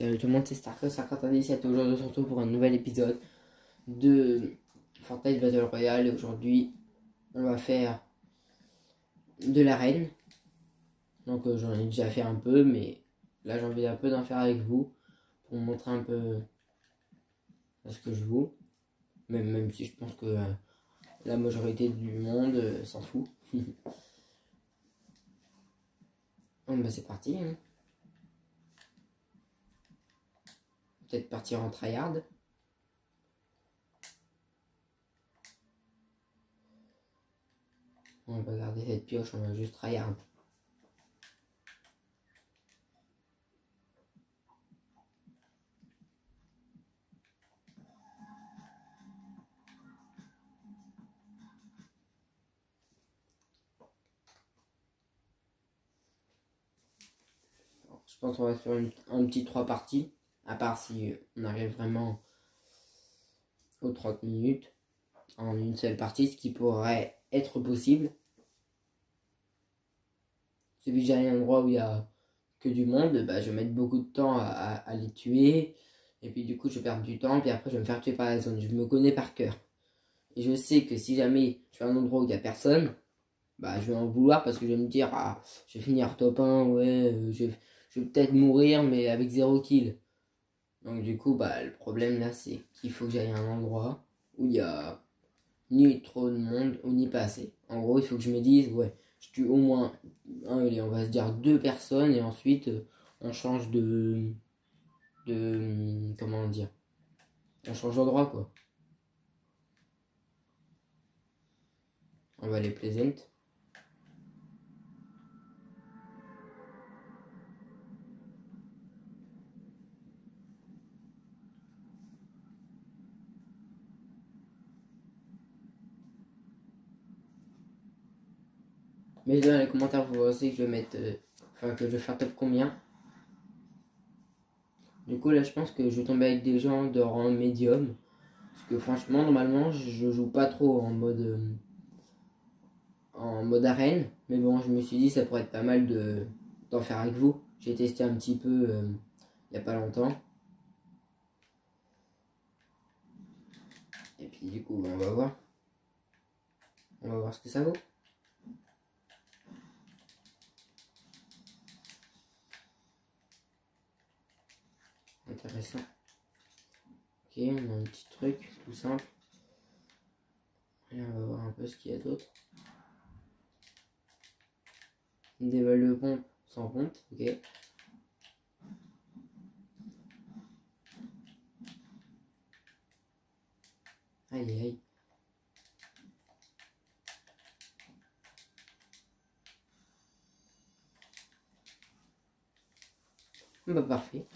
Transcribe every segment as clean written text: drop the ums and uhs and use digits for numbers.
Salut tout le monde, c'est Starcraft 5017 et aujourd'hui on se retrouve pour un nouvel épisode de Fortnite Battle Royale. Et aujourd'hui on va faire de l'arène. Donc j'en ai déjà fait un peu, mais là j'ai envie un peu d'en faire avec vous pour vous montrer un peu ce que je joue. Même si je pense que la majorité du monde s'en fout. Donc c'est parti. Hein. Peut-être partir en tryhard. On va garder cette pioche, on va juste tryhard. Je pense qu'on va faire un petit 3 parties, à part si on arrive vraiment aux 30 minutes en une seule partie, ce qui pourrait être possible. C'est vu que j'ai un endroit où il y a que du monde, bah, je vais mettre beaucoup de temps à les tuer, et puis du coup je vais perdre du temps, puis après je vais me faire tuer par la zone. Je me connais par cœur. Et je sais que si jamais je fais un endroit où il n'y a personne, bah je vais en vouloir parce que je vais me dire, ah, je vais finir top 1, ouais, je vais peut-être mourir, mais avec 0 kill. Donc du coup, bah, le problème là, c'est qu'il faut que j'aille à un endroit où il y a ni trop de monde ou ni pas assez. En gros, il faut que je me dise, ouais, je tue au moins, allez, on va se dire 2 personnes et ensuite on change comment dire, on change d'endroit quoi. On va aller Pleasant. Mais dans les commentaires, vous verrez que je vais mettre, que je vais faire top combien. Du coup, là, je pense que je vais tomber avec des gens de rang médium. Parce que franchement, normalement, je joue pas trop en mode arène. Mais bon, je me suis dit, ça pourrait être pas mal d'en faire avec vous. J'ai testé un petit peu il y a pas longtemps. Et puis, du coup, on va voir. On va voir ce que ça vaut. Intéressant. Ok, on a un petit truc tout simple. Et on va voir un peu ce qu'il y a d'autre. Des balles de pompe sans pompe, ok. Aïe aïe. Bah parfait.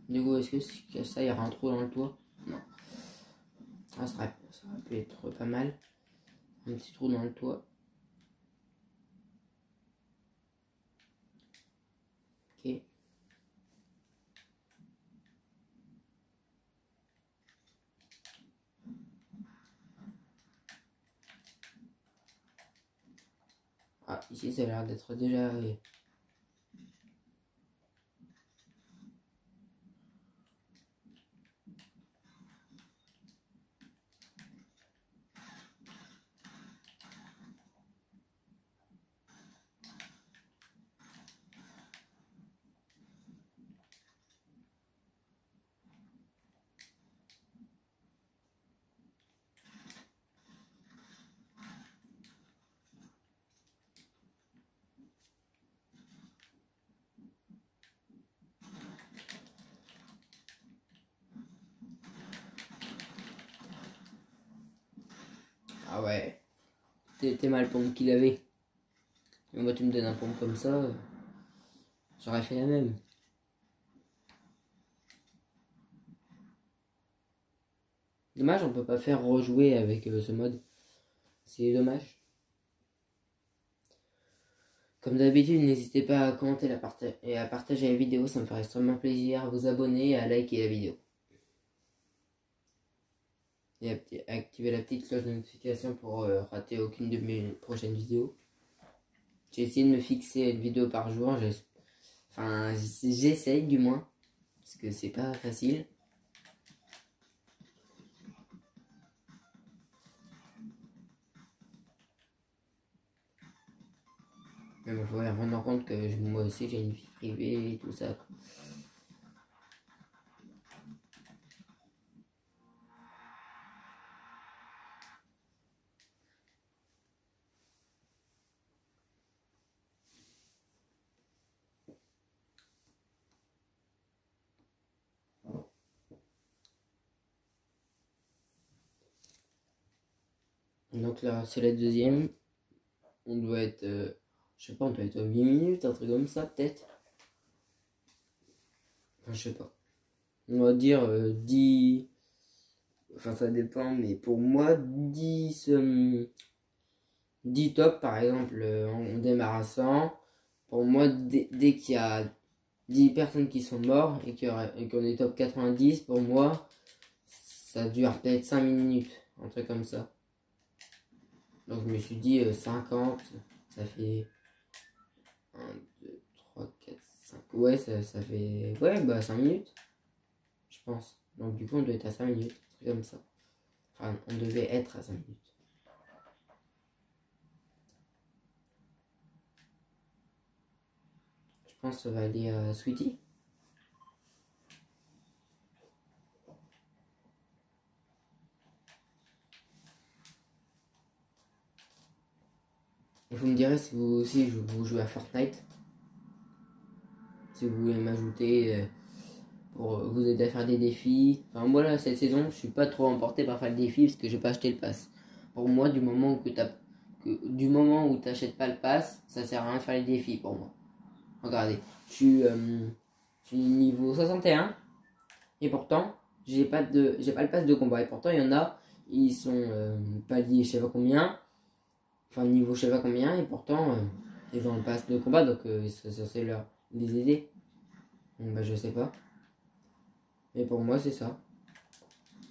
Du coup, est-ce que ça ira un trou dans le toit? Non. Ah, ça aurait pu être pas mal. Un petit trou dans le toit. Ok. Ah, ici ça a l'air d'être déjà arrivé. Ah ouais. T'es mal pompe qu'il avait. Mais moi tu me donnes un pompe comme ça, j'aurais fait la même. Dommage, on peut pas faire rejouer avec ce mode. C'est dommage. Comme d'habitude, n'hésitez pas à commenter et à partager la vidéo, ça me ferait extrêmement plaisir, à vous abonner et à liker la vidéo. Et à activer la petite cloche de notification pour rater aucune de mes prochaines vidéos. J'ai essayé de me fixer une vidéo par jour, enfin j'essaye du moins. parce que c'est pas facile. Mais bon, faut me rendre compte que moi aussi j'ai une vie privée et tout ça. Donc là, c'est la deuxième. On doit être, je sais pas, on doit être à 8 minutes, un truc comme ça, peut-être. Enfin, je sais pas. On va dire 10. Enfin, ça dépend, mais pour moi, 10 tops, par exemple, on démarre à 100. Pour moi, dès qu'il y a 10 personnes qui sont mortes et qu'on est top 90, pour moi, ça dure peut-être 5 minutes, un truc comme ça. Donc je me suis dit 50, ça fait 1, 2, 3, 4, 5. Ouais, ça fait. Ouais, bah 5 minutes, je pense. Donc du coup, on doit être à 5 minutes, un truc comme ça. Enfin, on devait être à 5 minutes. Je pense que ça va aller à Sweetie. Vous me direz si vous aussi vous jouez à Fortnite. Si vous voulez m'ajouter pour vous aider à faire des défis. Enfin moi là cette saison je suis pas trop emporté par faire le défi parce que j'ai pas acheté le pass. Pour moi du moment où t'achètes pas le pass, ça sert à rien de faire les défis pour moi. Regardez, je suis niveau 61 et pourtant j'ai pas le pass de combat et pourtant il y en a ils sont palier je sais pas combien, enfin niveau je sais pas combien et pourtant ils ont le pass de combat donc c'est censé les aider. Donc bah je sais pas. Mais pour moi c'est ça.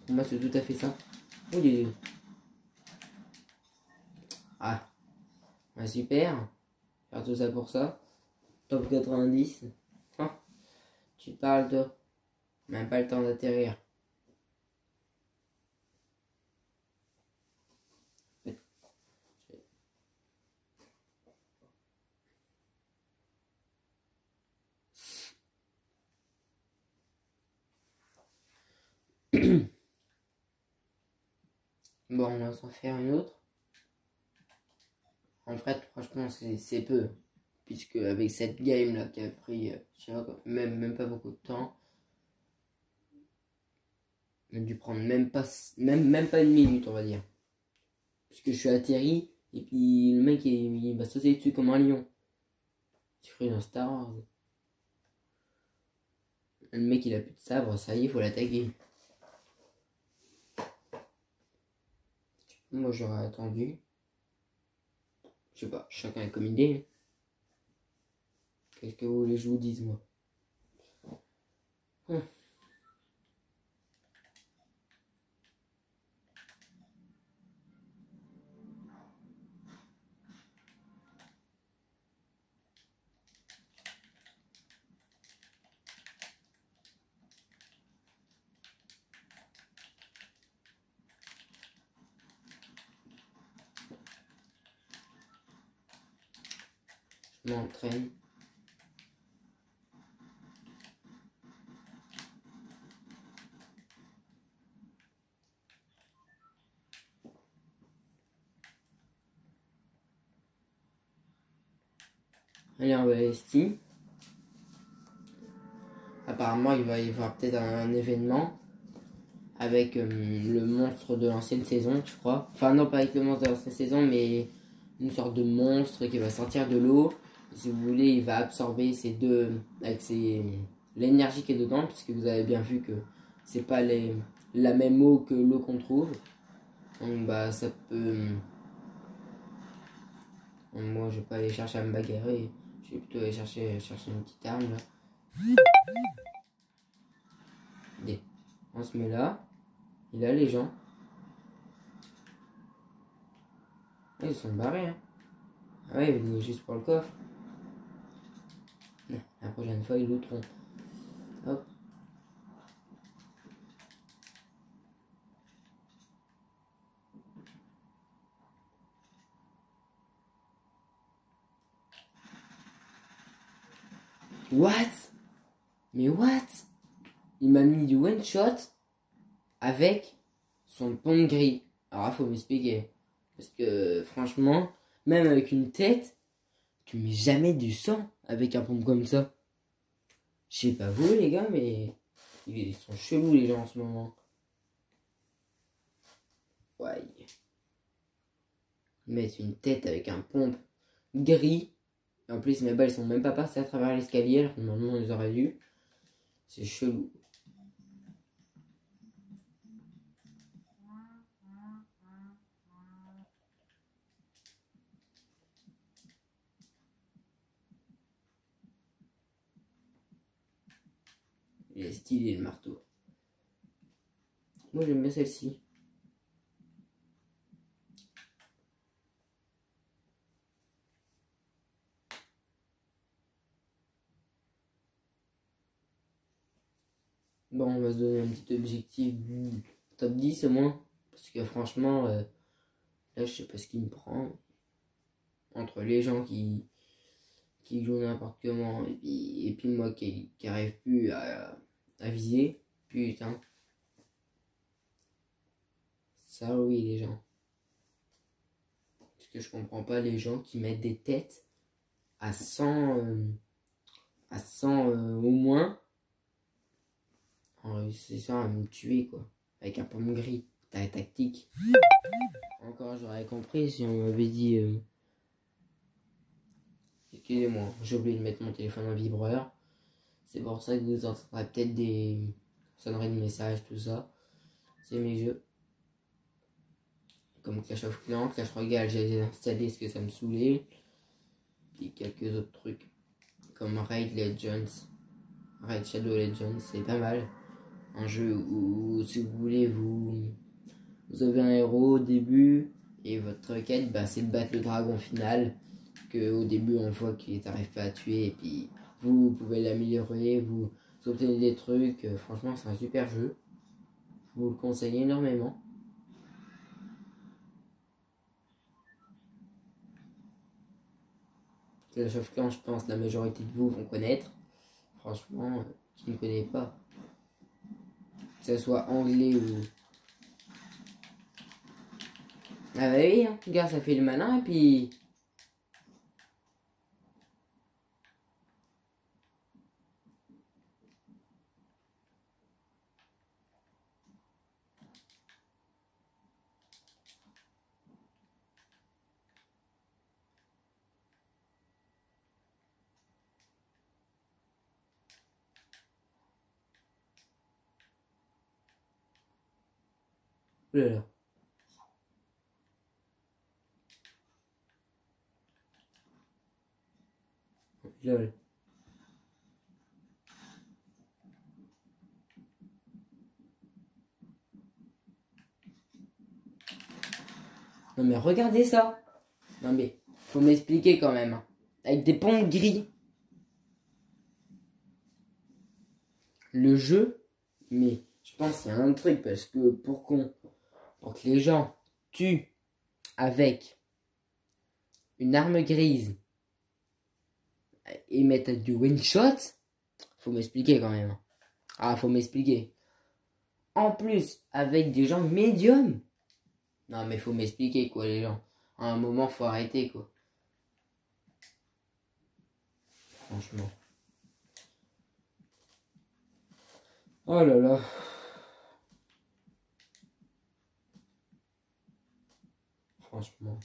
Pour moi c'est tout à fait ça. Oui. Ah, bah super. Faire tout ça pour ça. Top 90. Ah, tu parles de même pas le temps d'atterrir. Bon, on va s'en faire une autre. En fait, franchement, c'est peu. Puisque avec cette game là qui a pris, je sais pas quoi, même pas beaucoup de temps, on a dû prendre même pas une minute, on va dire. Puisque je suis atterri, et puis le mec il m'a sauté dessus comme un lion. J'ai cru dans Star Wars. Le mec il a plus de sabre, ça y est, il faut l'attaquer. Moi j'aurais attendu. Je sais pas, chacun est comme idée. Qu'est-ce que vous voulez que je vous dise, moi? Je m'entraîne. Allez, on va aller Steam. Apparemment, il va y avoir peut-être un événement avec le monstre de l'ancienne saison, je crois. Enfin, non, pas avec le monstre de l'ancienne saison, mais une sorte de monstre qui va sortir de l'eau. Si vous voulez, il va absorber ces deux, avec l'énergie qui est dedans, puisque vous avez bien vu que c'est pas la même eau que l'eau qu'on trouve. Donc, bah, ça peut. Moi, je vais pas aller chercher à me bagarrer. Je vais plutôt aller chercher une petite arme là. On se met là. Et là, les gens. Ils sont barrés. Hein. Ah ouais, ils venaient juste pour le coffre. La prochaine fois, ils looteront. Hop. What? Mais what? Il m'a mis du one shot avec son pompe gris. Alors là, faut m'expliquer. Parce que franchement, même avec une tête, tu mets jamais du sang avec un pompe comme ça. Je sais pas vous les gars, mais ils sont chelous les gens en ce moment. Ouais. Ils mettent une tête avec un pompe gris. Et en plus mes balles sont même pas passées à travers l'escalier, alors que normalement ils auraient dû. C'est chelou. Il est stylé le marteau. Moi j'aime bien celle-ci. Bon, on va se donner un petit objectif du top 10 au moins. Parce que franchement, là je sais pas ce qui me prend. Entre les gens qui jouent n'importe comment et puis moi qui arrive plus à viser. Putain. Ça oui les gens. Parce que je comprends pas les gens qui mettent des têtes à 100, au moins. C'est ça à me tuer quoi. Avec un pomme gris. Tactique. Encore j'aurais compris si on m'avait dit... Excusez-moi, j'ai oublié de mettre mon téléphone en vibreur. C'est pour ça que vous entendrez peut-être des sonneries de messages, tout ça. C'est mes jeux. Comme Clash of Clans, Clash Royale, j'ai installé parce que ça me saoulait. Et quelques autres trucs. Comme Raid Legends. Raid Shadow Legends, c'est pas mal. Un jeu où, si vous voulez, vous avez un héros au début. Et votre quête, bah, c'est de battre le dragon final. Que au début, on voit qu'il n'arrive pas à tuer. Et puis, vous pouvez l'améliorer. Vous obtenez des trucs. Franchement, c'est un super jeu. Je vous le conseille énormément. Clash of Clans, je pense la majorité de vous vont connaître. Franchement, qui ne connaît pas. Que ce soit anglais ou... Ah bah oui, hein. Regarde, ça fait le malin et puis... Oh là là. Lol. Non mais regardez ça. Non mais, faut m'expliquer quand même. Avec des pompes gris. Le jeu, mais je pense qu'il y a un truc parce que pour que les gens tuent avec une arme grise et mettent du one shot, faut m'expliquer quand même. Ah, faut m'expliquer. En plus, avec des gens médiums. Non mais faut m'expliquer quoi les gens. À un moment faut arrêter quoi. Franchement. Oh là là. Franchement.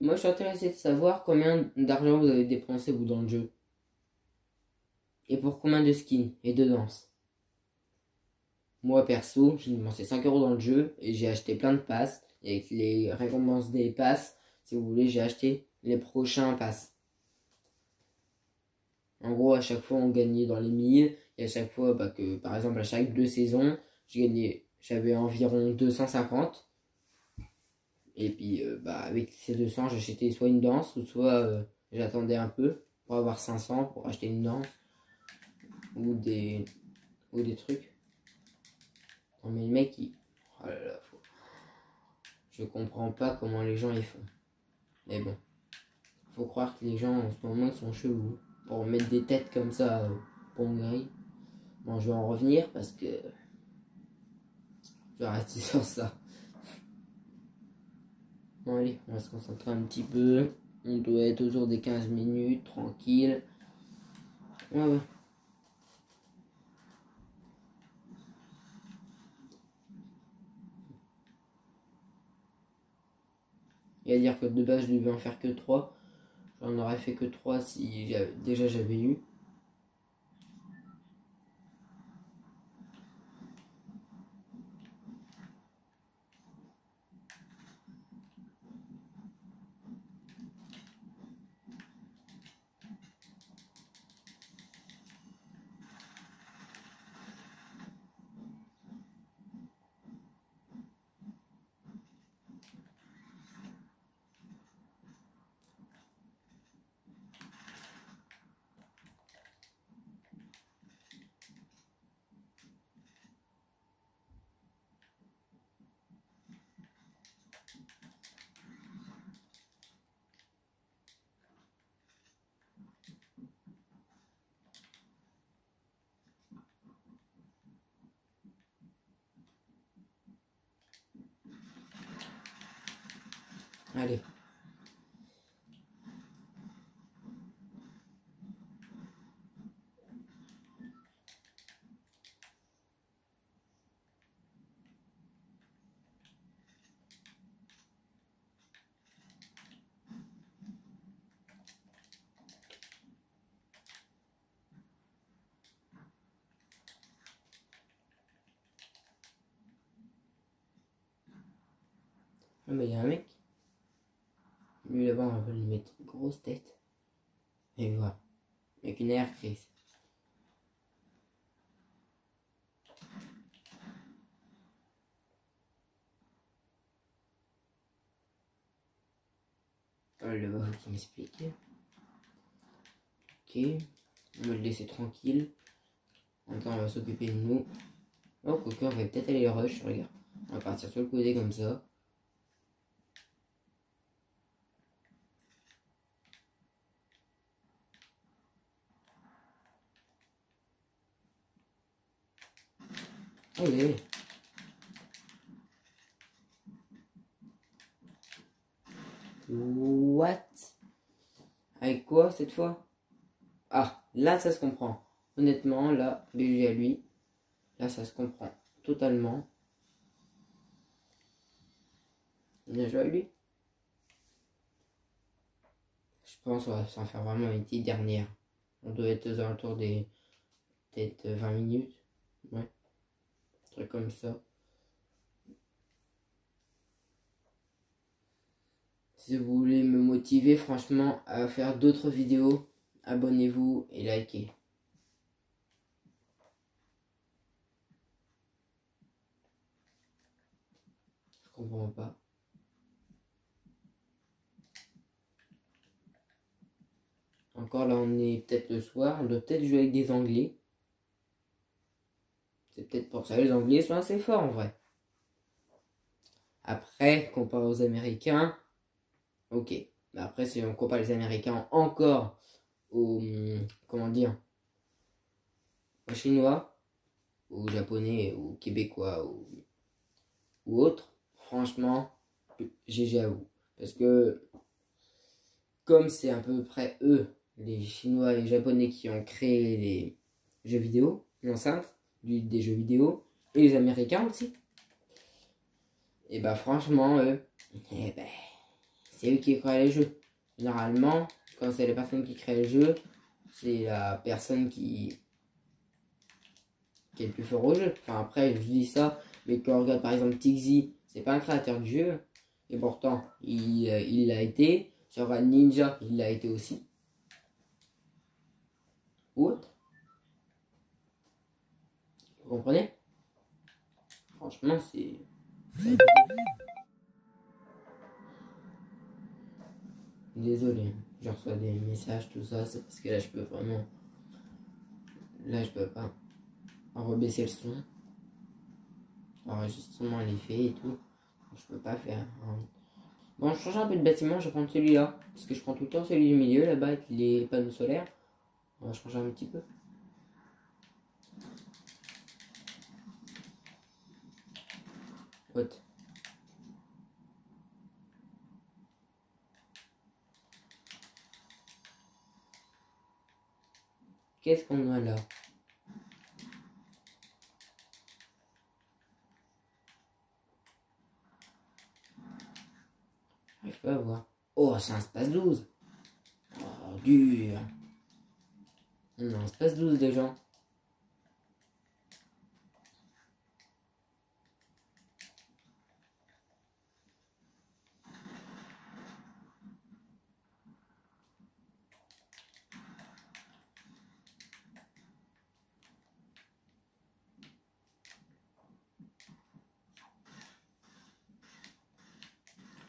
Moi je suis intéressé de savoir combien d'argent vous avez dépensé vous dans le jeu. Et pour combien de skins et de danses. Moi perso, j'ai dépensé 5 € dans le jeu et j'ai acheté plein de passes. Et avec les récompenses des passes, si vous voulez, j'ai acheté les prochains passes. En gros, à chaque fois, on gagnait dans les 1000. Et à chaque fois, bah, que par exemple, à chaque 2 saisons, j'avais environ 250. Et puis bah, avec ces 200, j'achetais soit une danse ou soit j'attendais un peu pour avoir 500 pour acheter une danse ou des trucs. Non mais le mec, oh là là, je comprends pas comment les gens y font. Mais bon, faut croire que les gens en ce moment ils sont chelous pour mettre des têtes comme ça pour mourir. Bon, je vais en revenir parce que je vais rester sur ça. Bon allez, on va se concentrer un petit peu. On doit être autour des 15 minutes, tranquille. Ouais. Et à dire que de base je devais en faire que 3. J'en aurais fait que 3 si déjà j'avais eu. Allez. Ah bah il y a un mec. Lui là-bas on va lui mettre une grosse tête. Et voilà. Avec une air crise. Là-bas faut qu'il m'explique. Ok. On va le laisser tranquille. Encore on va s'occuper de nous. Oh quoique on va peut-être aller rush, regarde. On va partir sur le côté comme ça. Allez. What? Avec quoi cette fois? Ah, là ça se comprend. Honnêtement, là, BG à lui, là ça se comprend totalement. Bien joué à lui. Je pense qu'on va s'en faire vraiment une petite dernière. On doit être aux alentours des peut-être 20 minutes. Ouais. Un truc comme ça. Si vous voulez me motiver franchement à faire d'autres vidéos, abonnez-vous et likez. Je comprends pas. Encore là on est peut-être le soir, on doit peut-être jouer avec des Anglais. C'est peut-être pour ça les Anglais sont assez forts en vrai. Après, comparé aux Américains, ok. Mais après, si on compare les Américains encore aux, comment dire, aux Chinois, aux Japonais, aux Québécois, ou autres, franchement, GG à vous. Parce que, comme c'est à peu près eux, les Chinois et les Japonais qui ont créé les jeux vidéo, l'enceinte des jeux vidéo, et les Américains aussi, et bah franchement, eux, eh ben, c'est eux qui créent les jeux. Généralement, quand c'est les personnes qui créent le jeu, c'est la personne qui est le plus fort au jeu. Enfin après, je dis ça, mais quand on regarde par exemple Tixi, c'est pas un créateur de jeu, et pourtant, il l'a été. Sur Ninja, il l'a été aussi. Ou autre. Vous comprenez? Franchement, c'est... Désolé, je reçois des messages, tout ça, c'est parce que là je peux vraiment... Là je peux pas rebaisser le son. L'enregistrement il est fait et tout. Je peux pas faire. Bon, je change un peu de bâtiment, je vais prendre celui-là. Parce que je prends tout le temps celui du milieu là-bas avec les panneaux solaires. On va changer un petit peu. What? Qu'est-ce qu'on a là? J'arrive pas à voir. Oh, c'est un space 12. Oh, dur. On a un space 12 déjà.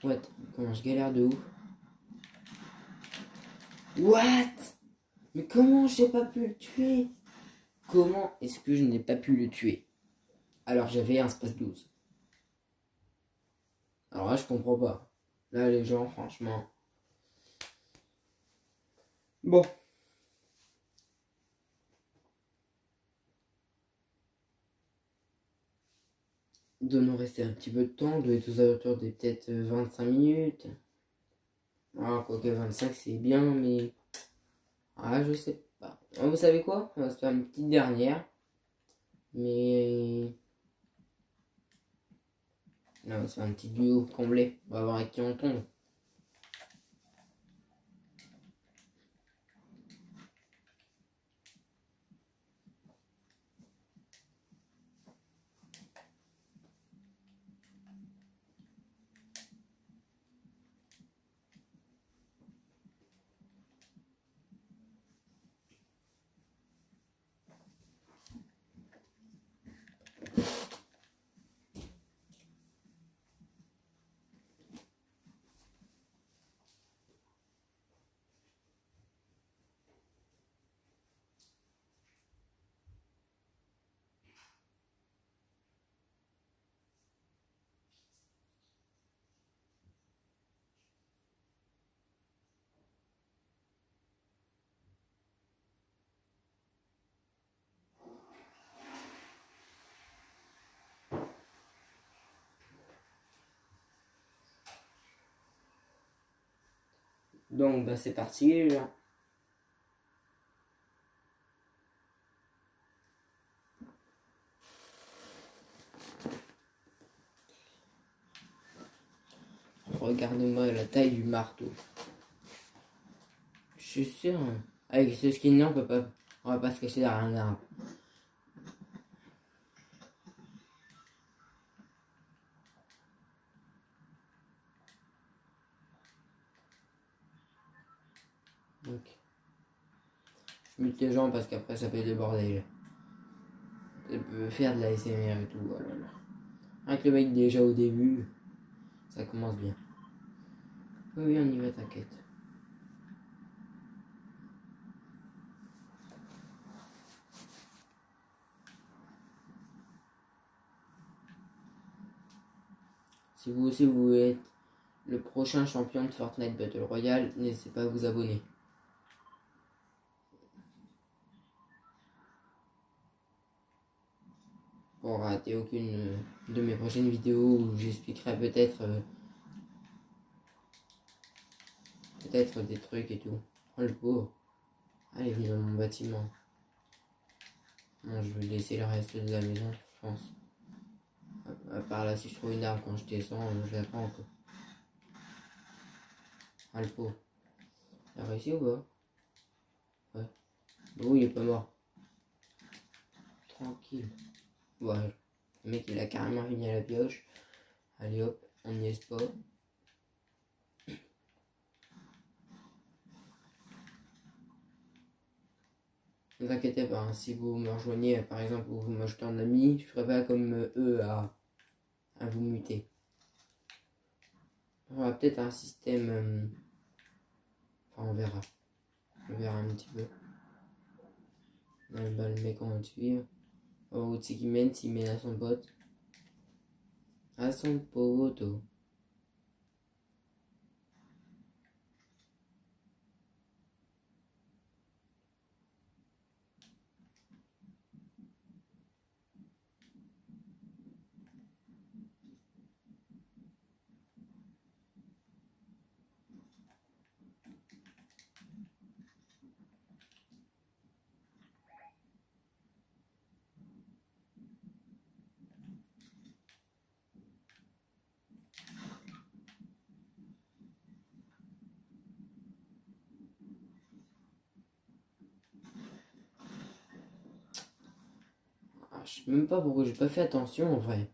What? Comment je galère de ouf. What? Mais comment j'ai pas pu le tuer? Comment est-ce que je n'ai pas pu le tuer? Alors j'avais un space 12. Alors là je comprends pas. Là les gens franchement. Bon. Il doit nous rester un petit peu de temps. On doit être aux alentours des peut-être 25 minutes. Ah, quoique 25 c'est bien, mais... Ah, je sais pas. Ah, vous savez quoi? On va se faire une petite dernière. Mais... Là, on va se faire un petit duo comblé. On va voir avec qui on tombe. Donc, bah, c'est parti, les gens. Regardez-moi la taille du marteau. Je suis sûr, hein, avec ce skin-là, on va pas se cacher derrière un arbre. Donc, je mute les gens parce qu'après ça fait de bordel. Ça peut faire de la SMR et tout, voilà. Avec le mec déjà au début, ça commence bien. Oui, on y va, t'inquiète. Si vous aussi vous voulez être le prochain champion de Fortnite Battle Royale, n'hésitez pas à vous abonner. Pour rater aucune de mes prochaines vidéos où j'expliquerai peut-être des trucs et tout. Oh le pauvre. Allez, venez dans mon bâtiment. Bon, je vais laisser le reste de la maison, je pense. À part là, si je trouve une arme quand je descends, je la prends quoi. Ah le pauvre. Il a réussi ou pas? Ouais. Bon, il est pas mort. Tranquille. Ouais. Le mec il a carrément fini à la pioche. Allez hop, on n'y est pas. Ne vous inquiétez pas, hein, si vous me rejoignez par exemple ou vous m'ajoutez en ami, je ferai pas comme eux à vous muter. On aura peut-être un système verra. On verra un petit peu. Le mec, on va le suivre. Oh, tu sais qu'il mène, s'il mène à son pote. À son poteau. Ah, je sais même pas pourquoi j'ai pas fait attention en vrai.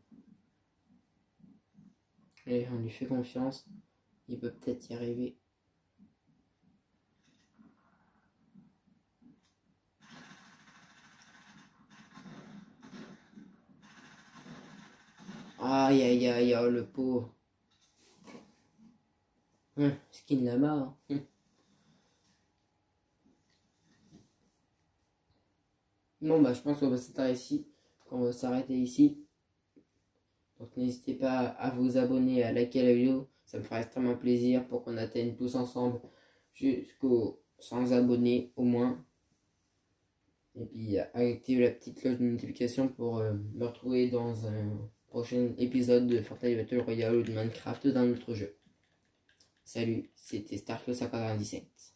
Et on lui fait confiance. Il peut peut-être y arriver. Aïe aïe aïe, oh le pauvre. Skin Lama. Non, bah je pense qu'on va s'arrêter ici. Qu'on va s'arrêter ici. Donc n'hésitez pas à vous abonner, à liker la vidéo. Ça me fera extrêmement plaisir pour qu'on atteigne tous ensemble jusqu'aux 100 abonnés au moins. Et puis activez la petite cloche de notification pour me retrouver dans un prochain épisode de Fortnite Battle Royale ou de Minecraft ou d'un autre jeu. Salut, c'était Starclaw 197.